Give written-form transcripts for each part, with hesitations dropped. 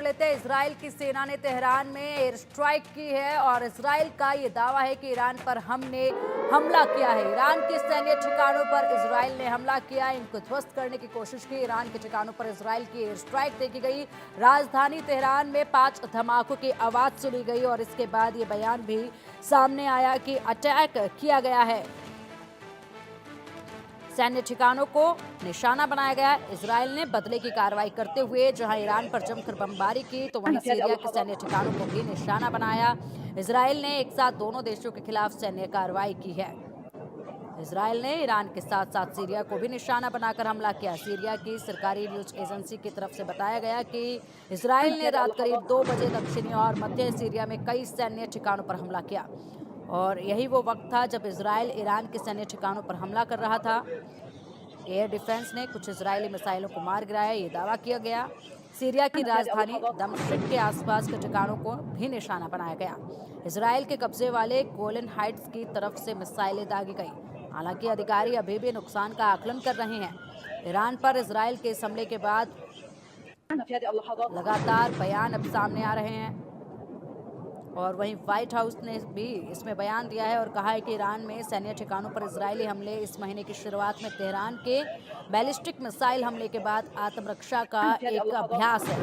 लेते हैं। इजराइल की सेना ने तेहरान में एयर स्ट्राइक की है और इजराइल का ये दावा है कि ईरान पर हमने हमला किया है। ईरान के सैन्य ठिकानों पर इजराइल ने हमला किया, इनको ध्वस्त करने की कोशिश की। ईरान के ठिकानों पर इजराइल की एयर स्ट्राइक देखी गई। राजधानी तेहरान में 5 धमाकों की आवाज सुनी गई और इसके बाद ये बयान भी सामने आया कि अटैक किया गया है, सैन्य ठिकानों को निशाना बनाया गया। इजराइल ने बदले की कार्रवाई करते हुए जहां ईरान पर जमकर बमबारी की, तो वहीं सीरिया के सैन्य ठिकानों को भी निशाना बनाया। इजराइल ने एक साथ दोनों देशों के खिलाफ सैन्य कार्रवाई की है। इजराइल ने ईरान के साथ साथ सीरिया को भी निशाना बनाकर हमला किया। सीरिया की सरकारी न्यूज एजेंसी की तरफ से बताया गया कि इजराइल ने रात करीब 2 बजे दक्षिणी और मध्य सीरिया में कई सैन्य ठिकानों पर हमला किया और यही वो वक्त था जब इजराइल ईरान के सैन्य ठिकानों पर हमला कर रहा था। एयर डिफेंस ने कुछ इजरायली मिसाइलों को मार गिराया, ये दावा किया गया। सीरिया की राजधानी दमिश्क के आसपास के ठिकानों को भी निशाना बनाया गया। इजराइल के कब्जे वाले गोलन हाइट्स की तरफ से मिसाइलें दागी गई। हालांकि अधिकारी अभी भी नुकसान का आकलन कर रहे हैं। ईरान पर इजराइल के इस हमले के बाद लगातार बयान अब सामने आ रहे हैं और वहीं व्हाइट हाउस ने भी इसमें बयान दिया है और कहा है कि ईरान में सैन्य ठिकानों पर इजरायली हमले इस महीने की शुरुआत में तेहरान के बैलिस्टिक मिसाइल हमले के बाद आत्मरक्षा का एक अभ्यास है।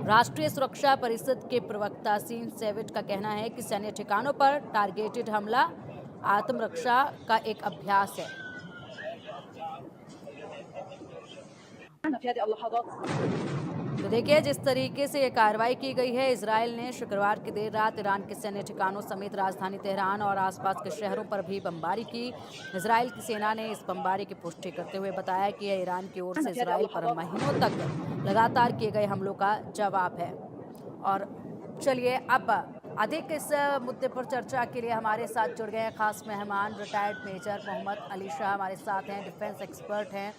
राष्ट्रीय सुरक्षा परिषद के प्रवक्ता सीन सेविट का कहना है कि सैन्य ठिकानों पर टारगेटेड हमला आत्मरक्षा का एक अभ्यास है। तो देखिए, जिस तरीके से ये कार्रवाई की गई है, इजराइल ने शुक्रवार की देर रात ईरान के सैन्य ठिकानों समेत राजधानी तेहरान और आसपास के शहरों पर भी बमबारी की। इजराइल की सेना ने इस बमबारी की पुष्टि करते हुए बताया कि यह ईरान की ओर से इजराइल पर महीनों तक लगातार किए गए हमलों का जवाब है। और चलिए अब अधिक इस मुद्दे पर चर्चा के लिए हमारे साथ जुड़ गए हैं खास मेहमान, रिटायर्ड मेजर मोहम्मद अली शाह हमारे साथ हैं, डिफेंस एक्सपर्ट हैं।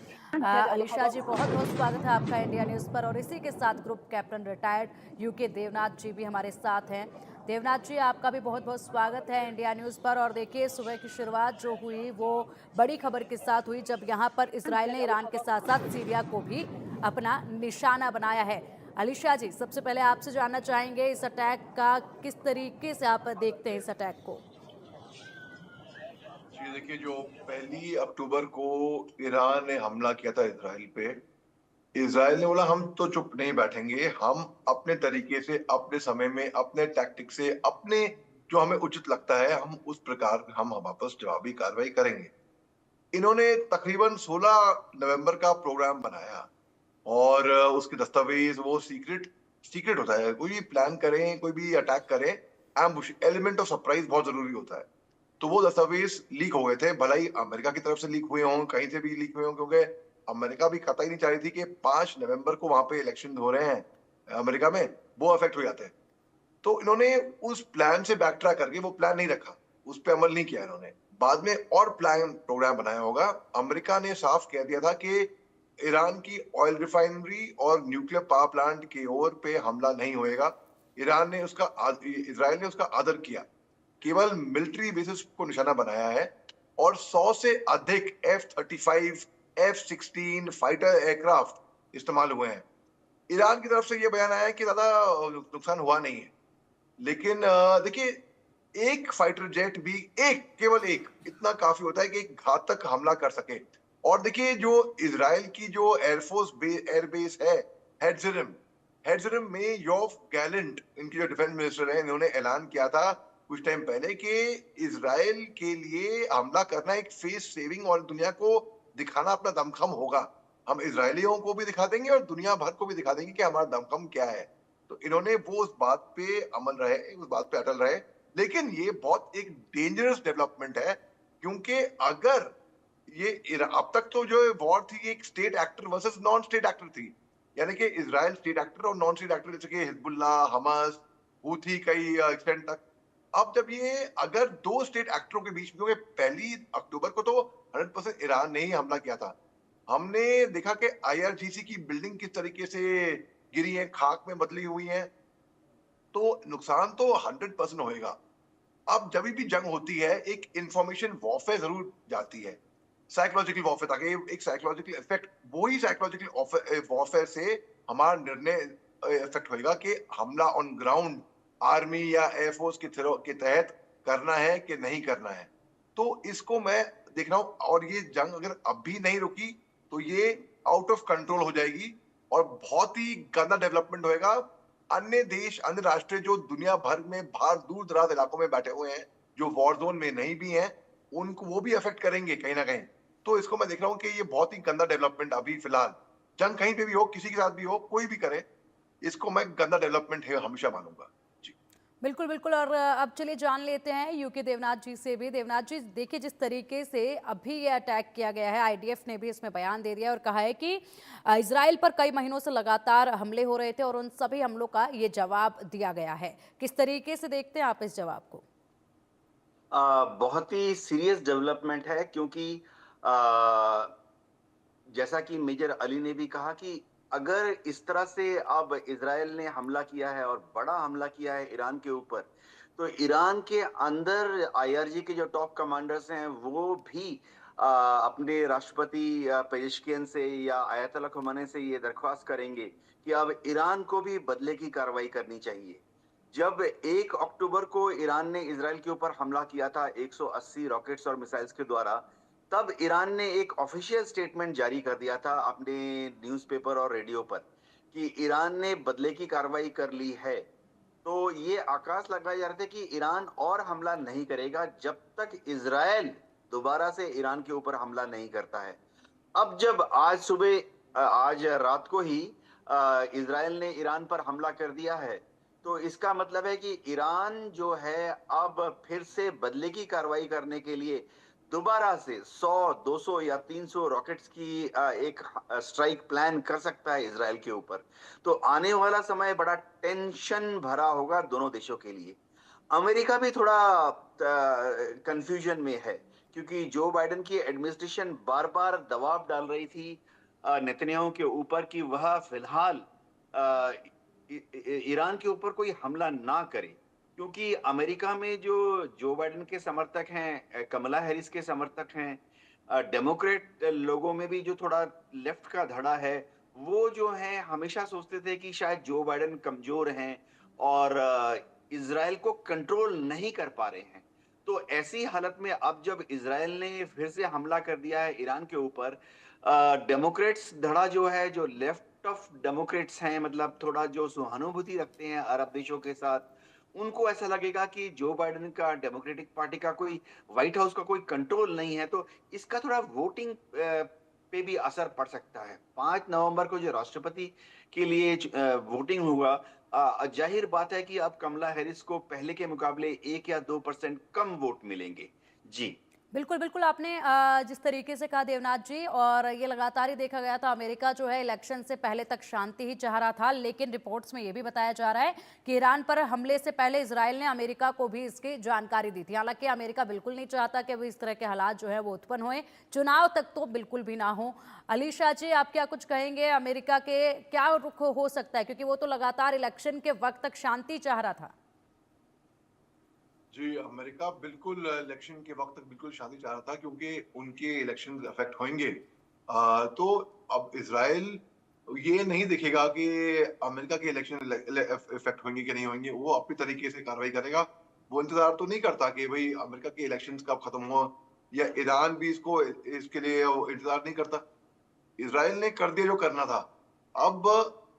अली शाह जी, बहुत बहुत स्वागत है आपका इंडिया न्यूज़ पर। और इसी के साथ group captain retired U K Devnath ji भी हमारे साथ हैं। देवनाथ जी, आपका भी बहुत बहुत स्वागत है इंडिया न्यूज़ पर। और देखिए, सुबह की शुरुआत जो हुई वो बड़ी खबर के साथ हुई, जब यहाँ पर इजराइल ने ईरान के साथ साथ सीरिया को भी अपना निशाना बनाया है। अली शाह जी, सबसे पहले आपसे जानना चाहेंगे इस अटैक का किस तरीके से आप देखते हैं इस अटैक को? जी देखिए, जो 1 अक्टूबर को ईरान ने हमला किया था इसराइल पे, इसराइल ने बोला हम तो चुप नहीं बैठेंगे, हम अपने तरीके से, अपने समय में, अपने टैक्टिक से, अपने जो हमें उचित लगता है, हम उस प्रकार हम वापस जवाबी कार्रवाई करेंगे। इन्होंने तकरीबन 16 नवंबर का प्रोग्राम बनाया और उसके दस्तावेज वो सीक्रेट सीक्रेट होता है। कोई भी प्लान करें, कोई भी अटैक करें, एम्बुश एलिमेंट ऑफ सरप्राइज बहुत जरूरी होता है। तो वो दस्तावेज लीक हो गए थे, भला ही अमेरिका की तरफ से लीक हुए हों, कहीं से भी लीक हुए हों, क्योंकि अमेरिका भी कतई नहीं चाह रही थी कि 5 नवंबर को वहां पे इलेक्शन हो रहे हैं अमेरिका में, वो अफेक्ट हो जाते हैं। तो इन्होंने उस प्लान से बैक ट्रैक करके वो प्लान नहीं रखा, उस पर अमल नहीं किया इन्होंने। बाद में और प्लान प्रोग्राम बनाया होगा। अमेरिका ने साफ कह दिया था कि ईरान की ऑयल रिफाइनरी और न्यूक्लियर पावर प्लांट की ओर पे हमला नहीं होएगा। ईरान ने उसका इजराइल ने उसका आदर किया, केवल मिलिट्री बेसिस को निशाना बनाया है और 100 से अधिक F-35, F-16 फाइटर एयरक्राफ्ट इस्तेमाल हुए हैं। ईरान की तरफ से यह बयान आया है कि ज्यादा नुकसान हुआ नहीं है, लेकिन देखिए, एक फाइटर जेट भी, एक, केवल एक, इतना काफी होता है कि एक घातक हमला कर सके। और देखिए, जो इजराइल की जो एयरफोर्स एयरबेस है, हेड्जरम हेड्जरम में योव गैलेंट, इनके जो डिफेंस मिनिस्टर हैं, इन्होंने ऐलान किया था कुछ टाइम पहले कि इजराइल के लिए हमला करना एक फेस सेविंग और दुनिया को दिखाना अपना दमखम होगा। हम इजरायलियों को भी दिखा देंगे और दुनिया भर को भी दिखा देंगे कि हमारा दमखम क्या है। तो इन्होंने वो उस बात पे अमल रहे, उस बात पे अटल रहे। लेकिन ये बहुत एक डेंजरस डेवलपमेंट है, क्योंकि अगर ये अब तक तो जो वॉर थी एक state actor versus non state actor थी, यानी कि इजराइल स्टेट एक्टर और नॉन स्टेट एक्टर, जैसे कि हिजबुल्ला, हमास, हूथी कई एक्सटेंट तक। अब जब ये अगर दो स्टेट एक्टरों के बीच में, क्योंकि 1 अक्टूबर को तो 100% ईरान ने ही हमला किया था। हमने देखा कि आईआरजीसी की बिल्डिंग किस तरीके से गिरी है, खाक में बदली हुई है। तो नुकसान तो 100% होएगा। अब जब भी जंग होती है, एक इंफॉर्मेशन वॉरफेयर जरूर जाती है, साइकोलॉजिकल वॉरफेयर, ताकि एक साइकोलॉजिकल इफेक्ट, वही साइकोलॉजिकल वॉरफेयर से हमारा निर्णय इफेक्ट होएगा कि हमला ऑन ग्राउंड आर्मी या एयरफोर्स के तहत करना है कि नहीं करना है। तो इसको मैं देख रहा हूँ, और ये जंग अगर अब भी नहीं रुकी तो ये आउट ऑफ कंट्रोल हो जाएगी और बहुत ही गंदा डेवलपमेंट होएगा। अन्य देश, अन्य राष्ट्र जो दुनिया भर में बाहर दूर दराज इलाकों में बैठे हुए हैं, जो वॉर जोन में नहीं भी हैं, उनको वो भी अफेक्ट करेंगे कहीं ना कहीं। तो इसको मैं देख रहा हूँ कि ये बहुत ही गंदा डेवलपमेंट अभी फिलहाल, जंग कहीं पे भी हो, किसी के साथ भी हो, कोई भी करे, इसको मैं गंदा डेवलपमेंट है हमेशा मानूंगा। जी। बिल्कुल, बिल्कुल। और अब चलिए जान लेते हैं यूके देवनाथ जी से भी। देवनाथ जी, देखिए जिस तरीके से अभी ये अटैक किया गया है, आईडीएफ ने भी इसमें बयान दे दिया और कहा है कि इजराइल पर कई महीनों से लगातार हमले हो रहे थे और उन सभी हमलों का ये जवाब दिया गया है। किस तरीके से देखते हैं आप इस जवाब को? बहुत ही सीरियस डेवलपमेंट है क्योंकि अ, जैसा कि मेजर अली ने भी कहा कि अगर इस तरह से अब इजराइल ने हमला किया है और बड़ा हमला किया है ईरान के ऊपर, तो ईरान के अंदर आईआरजी के जो टॉप कमांडर्स हैं वो भी अपने राष्ट्रपति पेजेशकियन से या आयतुल्ला खुमैनी से ये दरख्वास्त करेंगे कि अब ईरान को भी बदले की कार्रवाई करनी चाहिए। जब 1 अक्टूबर को ईरान ने इजराइल के ऊपर हमला किया था 180 रॉकेट्स और मिसाइल्स के द्वारा, तब ईरान ने एक ऑफिशियल स्टेटमेंट जारी कर दिया था अपने न्यूज़पेपर और रेडियो पर कि ईरान ने बदले की कार्रवाई कर ली है। तो ये आकाश लगाए जा रहे थे कि ईरान और हमला नहीं करेगा जब तक इजराइल दोबारा से ईरान के ऊपर हमला नहीं करता है। अब जब आज रात को ही इजराइल ने ईरान पर हमला कर दिया है, तो इसका मतलब है कि ईरान जो है अब फिर से बदले की कार्रवाई करने के लिए दोबारा से 100, 200 या 300 रॉकेट्स की एक स्ट्राइक प्लान कर सकता है इजराइल के ऊपर। तो आने वाला समय बड़ा टेंशन भरा होगा दोनों देशों के लिए। अमेरिका भी थोड़ा कंफ्यूजन में है क्योंकि जो बाइडेन की एडमिनिस्ट्रेशन बार-बार दबाव डाल रही थी नेतन्याहू के ऊपर कि वह फिलहाल अ, ईरान के ऊपर कोई हमला ना करे, क्योंकि अमेरिका में जो बाइडेन के समर्थक हैं, कमला हैरिस के समर्थक हैं, डेमोक्रेट लोगों में भी जो थोड़ा लेफ्ट का धड़ा है, वो जो है हमेशा सोचते थे कि शायद जो बाइडेन कमजोर हैं और इजराइल को कंट्रोल नहीं कर पा रहे हैं। तो ऐसी हालत में अब जब इजराइल ने फिर से हमला कर दिया है ईरान के ऊपर, डेमोक्रेट्स धड़ा जो है, जो लेफ्ट ऑफ डेमोक्रेट्स हैं, मतलब थोड़ा जो सहानुभूति रखते हैं अरब देशों के साथ, उनको ऐसा लगेगा कि जो बाइडेन का डेमोक्रेटिक पार्टी का कोई व्हाइट हाउस का कोई कंट्रोल नहीं है, तो इसका थोड़ा वोटिंग पे भी असर पड़ सकता है। 5 नवंबर को जो राष्ट्रपति के लिए वोटिंग होगा, जाहिर बात है कि अब कमला हैरिस को पहले के मुकाबले 1 या 2% कम वोट मिलेंगे। जी। बिल्कुल, बिल्कुल। आपने जिस तरीके से कहा देवनाथ जी, और ये लगातार ही देखा गया था, अमेरिका जो है इलेक्शन से पहले तक शांति ही चाह रहा था, लेकिन रिपोर्ट्स में ये भी बताया जा रहा है कि ईरान पर हमले से पहले इजराइल ने अमेरिका को भी इसकी जानकारी दी थी। हालांकि अमेरिका बिल्कुल नहीं चाहता कि अभी इस तरह के हालात जो है वो उत्पन्न हुए, चुनाव तक तो बिल्कुल भी ना हो। अली शाह जी, आप क्या कुछ कहेंगे? अमेरिका के क्या रुख हो सकता है, क्योंकि वो तो लगातार इलेक्शन के वक्त तक शांति चाह रहा था। जी, अमेरिका बिल्कुल इलेक्शन के वक्त तक बिल्कुल शांति चाह रहा था क्योंकि उनके इलेक्शन अफेक्ट होंगे। तो अब इजराइल ये नहीं देखेगा कि अमेरिका के इलेक्शन इफेक्ट होंगे कि नहीं होंगे, वो अपनी तरीके से कार्रवाई करेगा। वो इंतजार तो नहीं करता कि भाई अमेरिका के इलेक्शंस कब खत्म हो, या ईरान भी इसको इसके लिए वो इंतजार नहीं करता। इजराइल ने कर दिया जो करना था। अब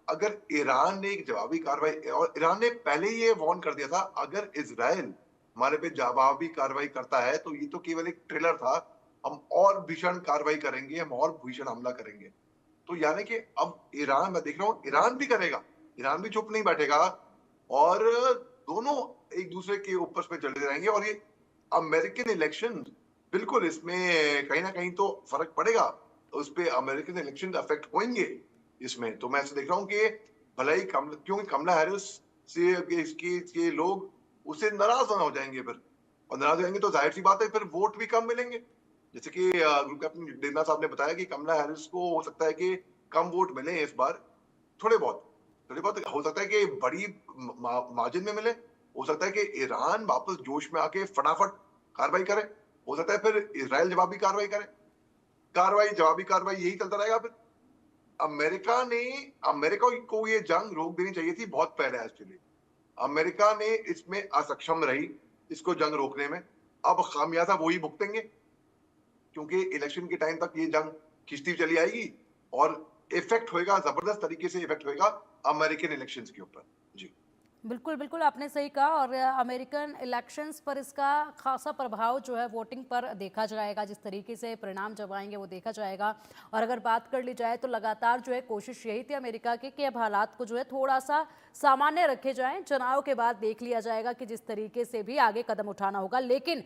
अगर ईरान ने एक जवाबी कार्रवाई, और ईरान ने पहले ही ये वार्न कर दिया था, अगर इजराइल हमारे पे जवाबी कार्रवाई करता है तो ये तो केवल एक ट्रेलर था, हम और भीषण कार्रवाई करेंगे, हम और भीषण हमला करेंगे। तो यानी कि अब ईरान, मैं देख रहा हूँ ईरान भी करेगा, ईरान भी चुप नहीं बैठेगा, और दोनों एक दूसरे के ऊपर पे चले जाएंगे। और ये अमेरिकन इलेक्शन, बिल्कुल इसमें कहीं ना कहीं तो फर्क पड़ेगा, उस पे अमेरिकन इलेक्शन अफेक्ट होंगे इसमें। तो मैं ऐसे देख रहा हूँ कि भले ही क्योंकि कमला हैरिस से इसके ये लोग उससे नाराज ना हो जाएंगे फिर, और नाराज हो जाएंगे तो जाहिर सी बात है फिर वोट भी कम मिलेंगे। जैसे कि ग्रुप कैप्टन देवनाथ साहब ने बताया कि कमला हैरिस को हो सकता है कि कम वोट मिले इस बार, थोड़े बहुत, थोड़ी बहुत हो सकता है कि बड़ी मार्जिन में मिले, हो सकता है कि ईरान वापस जोश में आके फटाफट कार्रवाई करे, हो सकता है फिर इजराइल जवाबी कार्रवाई करे, कार्रवाई जवाबी कार्रवाई यही चलता रहेगा फिर। अमेरिका को ये जंग रोक देनी चाहिए थी बहुत पहले एक्चुअली। अमेरिका ने इसमें असक्षम रही इसको जंग रोकने में। अब खामियाजा वो ही भुगतेंगे क्योंकि इलेक्शन के टाइम तक ये जंग खिंचती चली आएगी और इफेक्ट होएगा, जबरदस्त तरीके से इफेक्ट होएगा अमेरिकन इलेक्शंस के ऊपर। जी बिल्कुल, बिल्कुल आपने सही कहा और अमेरिकन इलेक्शंस पर इसका खासा प्रभाव जो है वोटिंग पर देखा जाएगा, जिस तरीके से परिणाम जब आएंगे वो देखा जाएगा। और अगर बात कर ली जाए तो लगातार जो है कोशिश यही थी अमेरिका की कि अब हालात को जो है थोड़ा सा सामान्य रखे जाएं, चुनाव के बाद देख लिया जाएगा कि जिस तरीके से भी आगे कदम उठाना होगा। लेकिन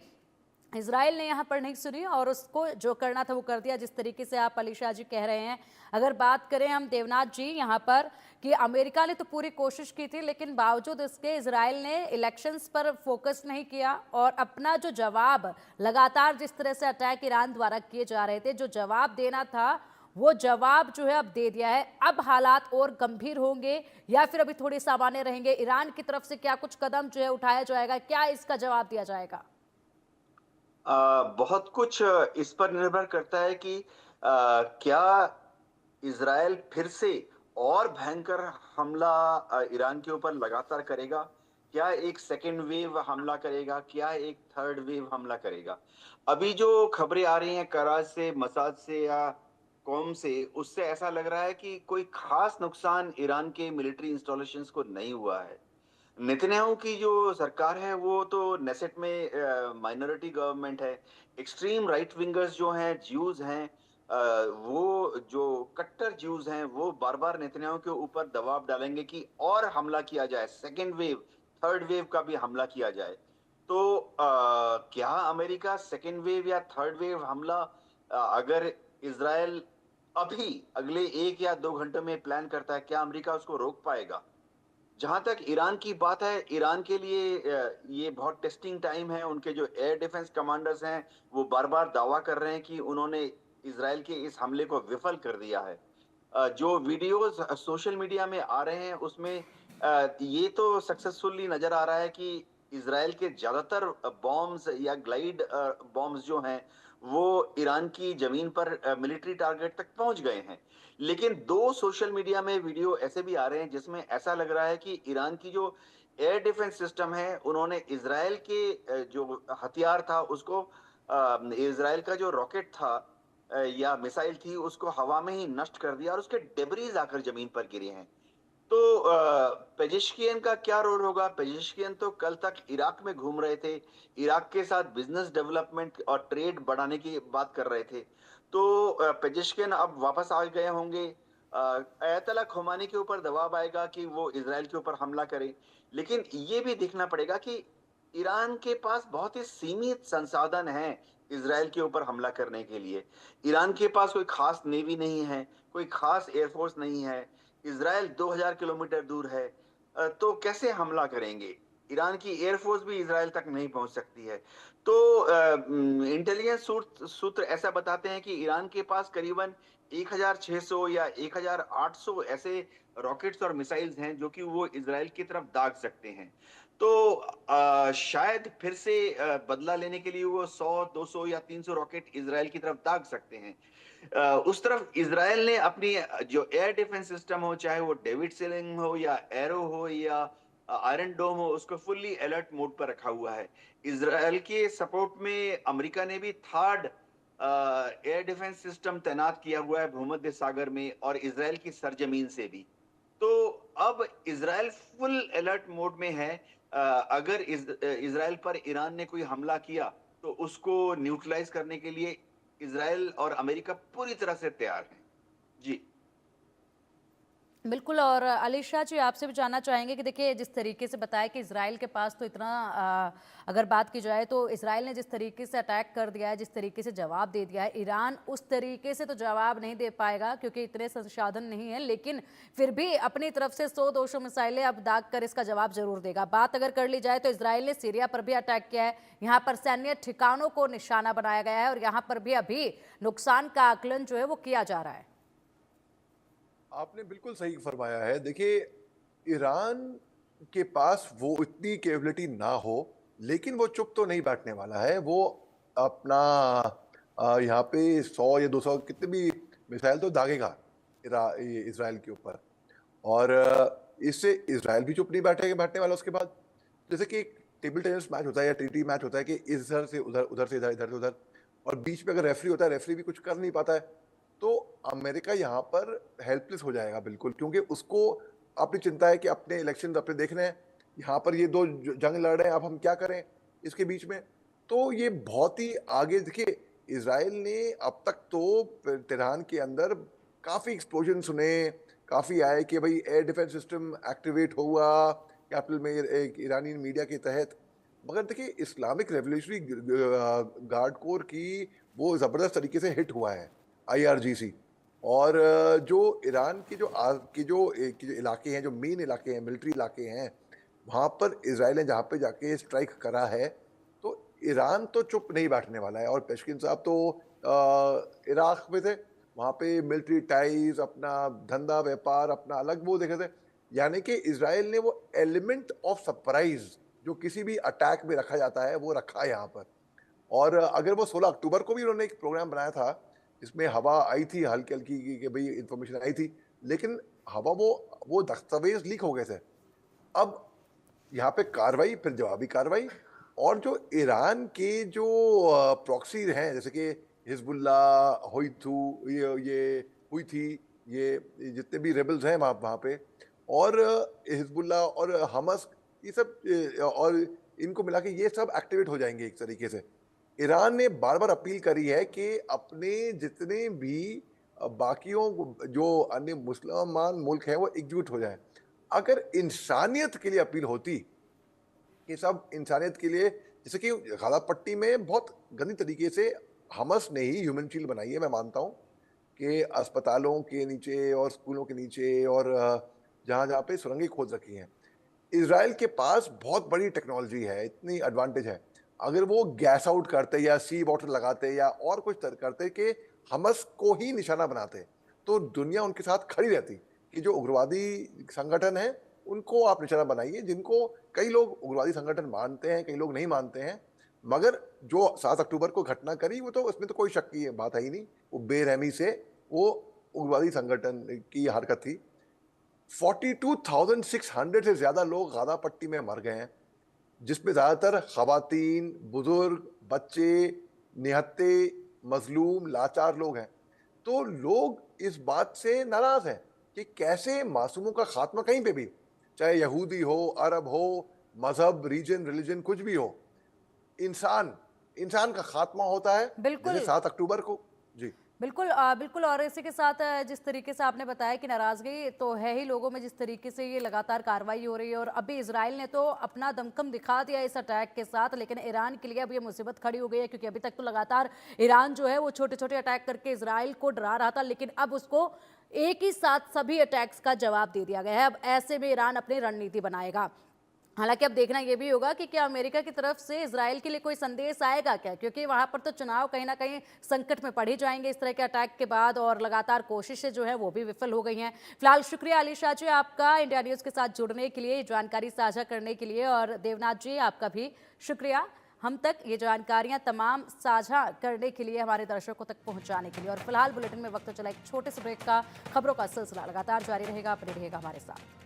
इजराइल ने यहाँ पर नहीं सुनी और उसको जो करना था वो कर दिया, जिस तरीके से आप अलीशा जी कह रहे हैं। अगर बात करें हम देवनाथ जी यहाँ पर कि अमेरिका ने तो पूरी कोशिश की थी लेकिन बावजूद इसके इजराइल ने इलेक्शंस पर फोकस नहीं किया और अपना जो जवाब लगातार जिस तरह से अटैक ईरान द्वारा किए जा रहे थे, जो जवाब देना था वो जवाब जो है अब दे दिया है। अब हालात और गंभीर होंगे या फिर अभी थोड़े सामान्य रहेंगे? ईरान की तरफ से क्या कुछ कदम जो है उठाया जाएगा, क्या इसका जवाब दिया जाएगा? बहुत कुछ इस पर निर्भर करता है कि क्या इज़राइल फिर से और भयंकर हमला ईरान के ऊपर लगातार करेगा? क्या एक सेकेंड वेव हमला करेगा? क्या एक थर्ड वेव हमला करेगा? अभी जो खबरें आ रही हैं कराच से, मसाद से या कौम से, उससे ऐसा लग रहा है कि कोई खास नुकसान ईरान के मिलिट्री इंस्टॉलेशंस को नहीं हुआ है। नेतन्याहू की जो सरकार है वो तो नेसेट में माइनॉरिटी गवर्नमेंट है। एक्सट्रीम राइट विंगर्स जो हैं, ज्यूज हैं, वो जो कट्टर ज्यूज हैं वो बार बार नेतन्याहू के ऊपर दबाव डालेंगे कि और हमला किया जाए, सेकेंड वेव थर्ड वेव का भी हमला किया जाए। तो क्या अमेरिका सेकेंड वेव या थर्ड वेव हमला अगर इसराइल अभी अगले 1 या 2 घंटे में प्लान करता है, क्या अमेरिका उसको रोक पाएगा? जहां तक ईरान की बात है, ईरान के लिए ये बहुत टेस्टिंग टाइम है। उनके जो एयर डिफेंस कमांडर्स हैं वो बार बार दावा कर रहे हैं कि उन्होंने इसराइल के इस हमले को विफल कर दिया है। जो वीडियोस सोशल मीडिया में आ रहे हैं उसमें ये तो सक्सेसफुली नजर आ रहा है कि इसराइल के ज्यादातर बॉम्ब्स या ग्लाइड बॉम्ब्स जो हैं वो ईरान की जमीन पर मिलिट्री टारगेट तक पहुंच गए हैं। लेकिन 2 सोशल मीडिया में वीडियो ऐसे भी आ रहे हैं जिसमें ऐसा लग रहा है कि ईरान की जो एयर डिफेंस सिस्टम है उन्होंने इजराइल के जो हथियार था उसको इजराइल का जो रॉकेट था या मिसाइल थी उसको हवा में ही नष्ट कर दिया और उसके डेब्रीज आकर जमीन पर गिरे हैं। तो पेजेश्कियन का क्या रोल होगा? पेजेश्कियन तो कल तक इराक में घूम रहे थे, इराक के साथ बिजनेस डेवलपमेंट और ट्रेड बढ़ाने की बात कर रहे थे। तो पेजेश्कियन अब वापस आ गए होंगे। अयतोल्ला खोमेनी के ऊपर दबाव आएगा कि वो इसराइल के ऊपर हमला करे। लेकिन ये भी देखना पड़ेगा कि ईरान के पास बहुत ही सीमित संसाधन हैं इसराइल के ऊपर हमला करने के लिए। ईरान के पास कोई खास नेवी नहीं है, कोई खास एयरफोर्स नहीं है। इसराइल 2000 किलोमीटर दूर है। तो कैसे हमला करेंगे? ईरान की एयरफोर्स भी इसराइल तक नहीं पहुंच सकती है। तो इंटेलिजेंस सूत्र ऐसा बताते हैं कि ईरान के पास करीबन 1600 या 1800 ऐसे रॉकेट्स और मिसाइल्स हैं जो कि वो इसराइल की तरफ दाग सकते हैं। तो शायद फिर से बदला लेने के लिए वो 100, 200 या 300 रॉकेट इसराइल की तरफ दाग सकते हैं। उस तरफ इसराइल ने अपनी जो एयर डिफेंस सिस्टम हो, चाहे वो डेविड सीलिंग हो या एरो हो या आयरन डोम हो, उसको फुल्ली अलर्ट मोड पर रखा हुआ है। इसराइल के सपोर्ट में अमेरिका ने भी थर्ड एयर डिफेंस सिस्टम तैनात किया हुआ है भूमध्य सागर में और इसराइल की सरजमीन से भी। तो अब इसराइल फुल अलर्ट मोड में है। अगर इसराइल पर ईरान ने कोई हमला किया तो उसको न्यूट्रलाइज करने के लिए इसराइल और अमेरिका पूरी तरह से तैयार हैं। जी बिल्कुल। और अलीशा जी आपसे भी जानना चाहेंगे कि देखिए जिस तरीके से बताया कि इजराइल के पास तो इतना अगर बात की जाए तो इजराइल ने जिस तरीके से अटैक कर दिया है, जिस तरीके से जवाब दे दिया है, ईरान उस तरीके से तो जवाब नहीं दे पाएगा क्योंकि इतने संसाधन नहीं है, लेकिन फिर भी अपनी तरफ से 100-200 मिसाइलें अब दाग कर इसका जवाब जरूर देगा। बात अगर कर ली जाए तो इजराइल ने सीरिया पर भी अटैक किया है, यहाँ पर सैन्य ठिकानों को निशाना बनाया गया है और यहाँ पर भी अभी नुकसान का आकलन जो है वो किया जा रहा है। आपने बिल्कुल सही फरमाया है। देखिए, ईरान के पास वो इतनी कैपेबिलिटी ना हो, लेकिन वो चुप तो नहीं बैठने वाला है। वो अपना यहाँ पे 100 या 200 कितने भी मिसाइल तो दागेगा। इसराइल के ऊपर। और इससे इसराइल भी चुप नहीं बैठने वाला उसके बाद। जैसे कि एक टेबल टेनिस मैच होता है या टी मैच होता है कि इधर से उधर, उधर से इधर, इधर से उधर, और बीच में अगर रेफरी होता है, रेफरी भी कुछ कर नहीं पाता है। तो अमेरिका यहाँ पर हेल्पलेस हो जाएगा बिल्कुल, क्योंकि उसको अपनी चिंता है कि अपने इलेक्शन अपने देखने हैं, यहाँ पर ये दो जंग लड़ रहे हैं, अब हम क्या करें इसके बीच में। तो ये बहुत ही आगे देखिए, इसराइल ने अब तक तो तेहरान के अंदर काफ़ी एक्सप्लोजन सुने, काफ़ी आए कि भाई एयर डिफेंस सिस्टम एक्टिवेट हुआ कैपिटल में एक ईरानी मीडिया के तहत। मगर देखिए, इस्लामिक रेवोल्यूशनरी गार्ड कोर की वो ज़बरदस्त तरीके से हिट हुआ है IRGC। और जो ईरान की जो इलाके हैं, जो मेन इलाके हैं, मिलिट्री इलाके हैं, वहाँ पर इसराइल ने जहाँ पे जाके स्ट्राइक करा है, तो ईरान तो चुप नहीं बैठने वाला है। और पेशकिन साहब तो इराक में थे, वहाँ पे मिलिट्री टाइज, अपना धंधा व्यापार अपना अलग वो देखे थे। यानी कि इसराइल ने वो एलिमेंट ऑफ सरप्राइज जो किसी भी अटैक में रखा जाता है, वो रखा है यहाँ पर। और अगर वो 16 अक्टूबर को भी उन्होंने एक प्रोग्राम बनाया था, जिसमें हवा आई थी हल्की हल्की कि भाई इंफॉर्मेशन आई थी, लेकिन हवा वो दस्तावेज लीक हो गए थे। अब यहाँ पे कार्रवाई, फिर जवाबी कार्रवाई। और जो ईरान के जो प्रॉक्सी हैं, जैसे कि हिजबुल्ला, हुईथू, ये हुई थी, ये जितने भी रेबल्स हैं वहाँ पे, और हिजबुल्ला और हमस, ये सब और इनको मिला के ये सब एक्टिवेट हो जाएंगे एक तरीके से। ईरान ने बार बार अपील करी है कि अपने जितने भी बाकियों जो अन्य मुसलमान मुल्क हैं वो एकजुट हो जाएं। अगर इंसानियत के लिए अपील होती कि सब इंसानियत के लिए, जैसे कि गाजा पट्टी में बहुत गंदी तरीके से हमस ने ही ह्यूमन शील्ड बनाई है, मैं मानता हूँ कि अस्पतालों के नीचे और स्कूलों के नीचे और जहाँ जहाँ पे सुरंगें खोद रखी हैं। इसराइल के पास बहुत बड़ी टेक्नोलॉजी है, इतनी एडवांटेज है। अगर वो गैस आउट करते या सी वाटर लगाते या और कुछ करते कि हमस को ही निशाना बनाते, तो दुनिया उनके साथ खड़ी रहती कि जो उग्रवादी संगठन है उनको आप निशाना बनाइए, जिनको कई लोग उग्रवादी संगठन मानते हैं, कई लोग नहीं मानते हैं। मगर जो 7 अक्टूबर को घटना करी, वो तो उसमें तो कोई शक की बात है ही नहीं, वो बेरहमी से वो उग्रवादी संगठन की हरकत थी। 42,600 से ज्यादा लोग गाजा पट्टी में मर गए हैं, जिसमें ज्यादातर खवातीन, बुजुर्ग, बच्चे, निहत्ते, मजलूम, लाचार लोग हैं। तो लोग इस बात से नाराज हैं कि कैसे मासूमों का खात्मा कहीं पे भी, चाहे यहूदी हो, अरब हो, मजहब, रीजन, रिलीजन, कुछ भी हो, इंसान का खात्मा होता है बिल्कुल जैसे 7 अक्टूबर को। जी बिल्कुल बिल्कुल। और इसी के साथ जिस तरीके से आपने बताया कि नाराजगी तो है ही लोगों में, जिस तरीके से ये लगातार कार्रवाई हो रही है। और अभी इसराइल ने तो अपना दमखम दिखा दिया इस अटैक के साथ, लेकिन ईरान के लिए अब ये मुसीबत खड़ी हो गई है, क्योंकि अभी तक तो लगातार ईरान जो है वो छोटे छोटे अटैक करके इसराइल को डरा रहा था, लेकिन अब उसको एक ही साथ सभी अटैक्स का जवाब दे दिया गया है। अब ऐसे में ईरान अपनी रणनीति बनाएगा। हालांकि अब देखना यह भी होगा कि क्या अमेरिका की तरफ से इजराइल के लिए कोई संदेश आएगा क्या, क्योंकि वहां पर तो चुनाव कहीं ना कहीं संकट में पड़ ही जाएंगे इस तरह के अटैक के बाद, और लगातार कोशिशें जो है वो भी विफल हो गई हैं। फिलहाल शुक्रिया अलीशा जी आपका इंडिया न्यूज़ के साथ जुड़ने के लिए, जानकारी साझा करने के लिए, और देवनाथ जी आपका भी शुक्रिया हम तक ये जानकारियां तमाम साझा करने के लिए, हमारे दर्शकों तक पहुंचाने के लिए। और फिलहाल बुलेटिन में वक्त चला एक छोटे से ब्रेक का। खबरों का सिलसिला लगातार जारी रहेगा, बने रहिएगा हमारे साथ।